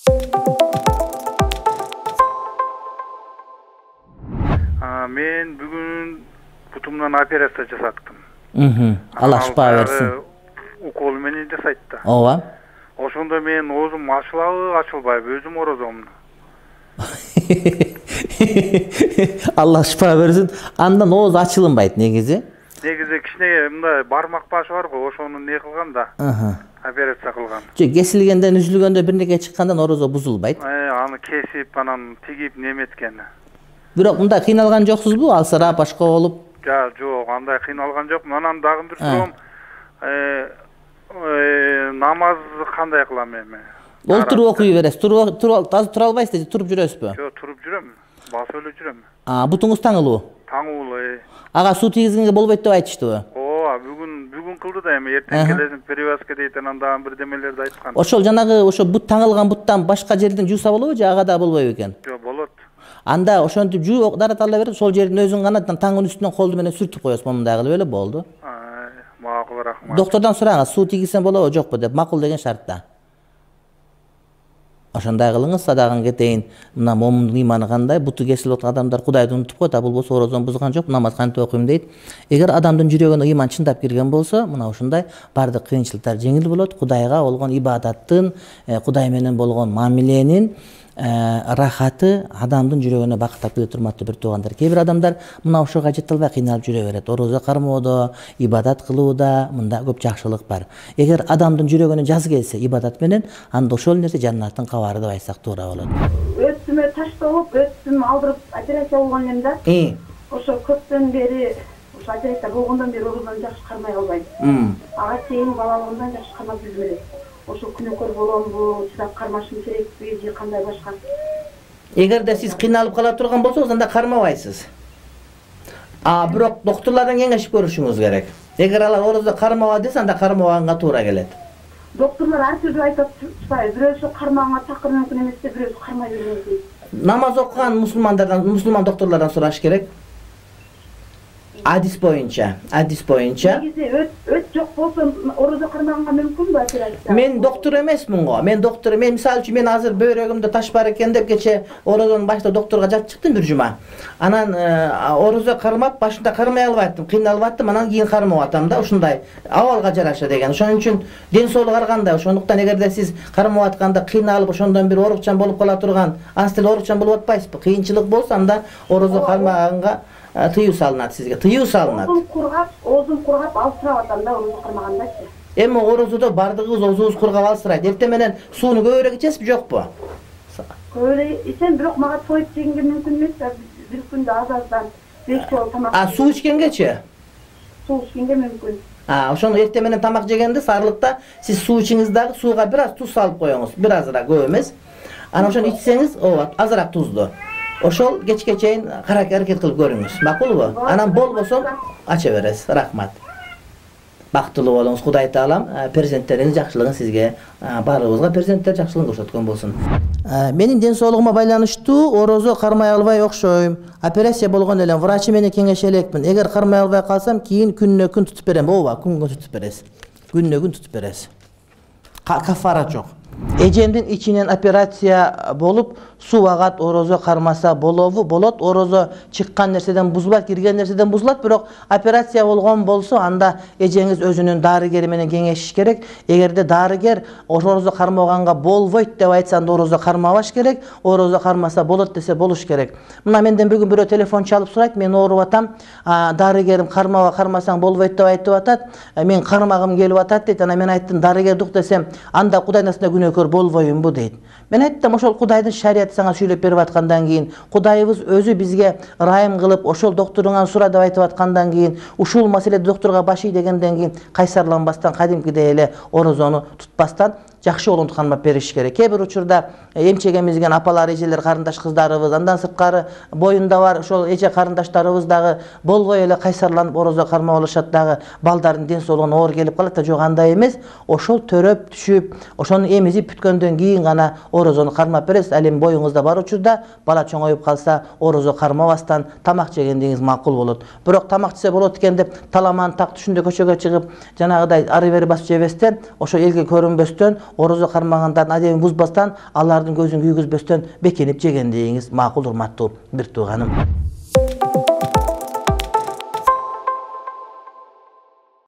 Men bugün butumdan operatsiya jasattım. Allah şifa versin. Ukol meni jasaytdı. Ova. Oşonda men özüm açılbay, özüm orozomnu. Allah şifa versin. Andan oğuz açılınbaydı negizi. Negizi kişine mında barmak başı var go, oşonu ne kılgan da. Operatsiya kılgan. Kesilgenden, üzülgende birneke çıkkandan orozo buzulbaydı. Anı kesip, anan tigip nemetken. Biroq munda kıynalgan joksuz bu, alsara başka olup? Ya, yok, андай kıynalgan jok. Anan dagındır turum. Namaz kanday kılam eme. Olturup okuyu veresiz. Tura albaysız, turup jüresiz mi? Yok, turup jürem. Bas öyle jürem. Butunuz taŋılı? Taŋılı. Aga su tigizginge bolbayt dep aytıştı bu. Bugün kıldı da eme. Erten kelesin perivaska deyten andan bir demelerdi aytkan. Oşol janagı, oşo but taŋılgan buttan başka жерден жууса болобу же ага да болбойбу экен? Yok, bolot. Анда ошентип жууп даратала берип, сол жердин өзүн гана таŋын үстүнөн колду менен сүртүп коесуз. Момундай кылып эле болду. Макул, рахмат. Doktordan sorаңыз, суу тийгизсем болобу, жокпу деп, макул деген шартта. Ошондой кылыңыз, садагын кетейин. Мына момундун ыйманы кандай? Буту кесилип отурган адамдар Кудайды унутуп коет, а болбосо орозон бузган жок, намаз кантип окуйм дейт. Эгер адамдын жүрөгүнө ыйман чындап кирген болсо, мына ушундай бардык кыйынчылыктар жеңил болот. Кудайга болгон ибадаттын, Кудай менен болгон мамиленин рахаты адамдын жүрөгүнө бакыт алып келе турматтуу бир туугандар. Кээ бир адамдар мына ошого жете албай кыйналып жүрө берет. Орозо кармоодо, ибадат кылууда мында көп жакшылык бар. Эгер адамдын жүрөгүнө жаз келсе ибадат менен, анда ошол нерсе жаннаттын кабары деп айтсак туура болот. Өтүмө ташталып, өтүм алдырып операция болгон элем да. Ошо көптөн бери, ошо операция болгондон бери орозон жакшы кармай албайм. Ага чейин балалыгымдан жакшы кармап жүрдүм эле. Ошо күнөкөр боломбу, чыдап кармашым керекпи же кандай башка? Эгерде сиз кыйналып кала турган болсоңуз, анда кармабайсыз. Бирок докторлордон кеңешип көрүшүңүз керек. Эгер алар орозо кармаба десе, анда кармабаганга туура келет. Докторлор ар түрдүү айтат, бирөөсү кармаганга такыр мүмкүн эмес деп, бирөөсү кармай берген дейт. Намаз окуган мусулман докторлордон сураш керек. Адис боюнча. Негизи өт жок болсо орозо кармаганга мүмкүнбү операция? Мен доктор эмесмин го. Мен мисалы үчүн мен азыр бөйрөгүмдө таш бар экен деп кече орозонун башында докторго жатып чыктым бир жума. Анан орозо кармап, башында кармай албайттым, кыйналып аттым, анан кийин кармап атам да, ушундай абалга жараша деген. Ошон үчүн ден соолук ар кандай. Ошондуктан эгерде сиз кармап атканда кыйналып, ошондон бир оорукчан болуп кала турган, анстел оорукчан болуп атпайсызбы? Кыйынчылык болсо анда орозо кармаганга тыюу салынат сизге. Тыюу салынат. Оозум кургап алсырап атам да орозо кармагандачы. Эми орозодо бардыгыбыз оозубуз кургап алсырайт. Эртең менен сууну көбүрөөк ичесизби, жокпу? Көбүрөөк ичем, бирок мага тоюп жегенге мүмкүн эмес. Бир күндө аз-аздан 5 жолу тамак. Суу ичкенгечи? Суу ичкенге мүмкүн. Ошону эртең менен тамак жегенде сарылыкта сиз суу ичиңиз дагы, сууга бир аз туз салып коюңуз. Бир азыраак, көп эмес. Анан ошону ичсеңиз, азыраак тузду. Ошол кечке чейин аракет кылып көрүңүз. Макулбу? Анан болбосо ача бересиз. Рахмат. Бактылуу болуңуз. Кудай таалам перзенттериңиз жакшылыгын сизге, баарыбызга перзенттер жакшылыгын көрсөткөн болсун. Менин ден соолугума байланыштуу орозо кармай албай окшойм. Операция болгон элем, врачы менен кеңеше элекмин. Эгер кармай албай калсам, кийин күнүнө күн тутуп берем. Ооба, күнгө тутуп бересиз. Күнүнө күн тутуп бересиз. Кафара жок. Эжемдин ичинен операция болуп, суу агат, орозо кармаса болот. Орозо чыккан нерседен бузулат, кирген нерседен бузулат, бирок операция болгон болсо, анда эжеңиз өзүнүн дарыгери менен кеңешиш керек. Эгерде дарыгер орозо кармаганга болбойт деп айтса, анда орозо кармабаш керек. Орозо кармаса болот десе болуш керек. Мына менден бүгүн бирөө телефон чалып сурайт, мен ооруп атам, дарыгерим кармасаң болбойт деп айтып атат. Мен кармагым келип атат дейт. Анан мен айттым, дарыгердик десем, анда Кудайдын астында күнөөкөр болбоймбу дейт. Мен айттым, ошол Кудайдын шариаты сага сүйлөп берип аткандан кийин, Кудайыбыз өзү бизге ырайым кылып, ошол докторуңан сура деп айтып аткандан кийин, ушул маселеде докторго башый дегенден кийин кайсарланбастан, кадимкидей эле орозону тутпастан жакшы олонтуп кармап бериш керек. Кээ бир учурда эмчегемизген апалар, эжелер, карындаш кыздарыбыз, андан сырткары боюнда бар ошол эже карындаштарыбыз дагы болбой эле кайсарланып орозо кармап алышат дагы, балдардын ден соолугуна оор келип калат да. Жок, андай эмес. Ошол төрөп түшүп, ошону эмизип бүткөндөн кийин гана орозону кармап бересиз. Ал эми боюңузда бар учурда бала чоңоюп калса, орозо кармабастан тамак жегендигиңиз макул болот. Бирок тамак жесе болот экен деп таламан так түшүндө көчөгө чыгып, жанагыдай ары бери басып жебестен, ошо элге көрүнбөстөн orozo кармагандардын адебин бузбастан, алардын көзүн күйгүзбөстөн бекенип жегендигиңиз макул, урматтуу бир тууганым.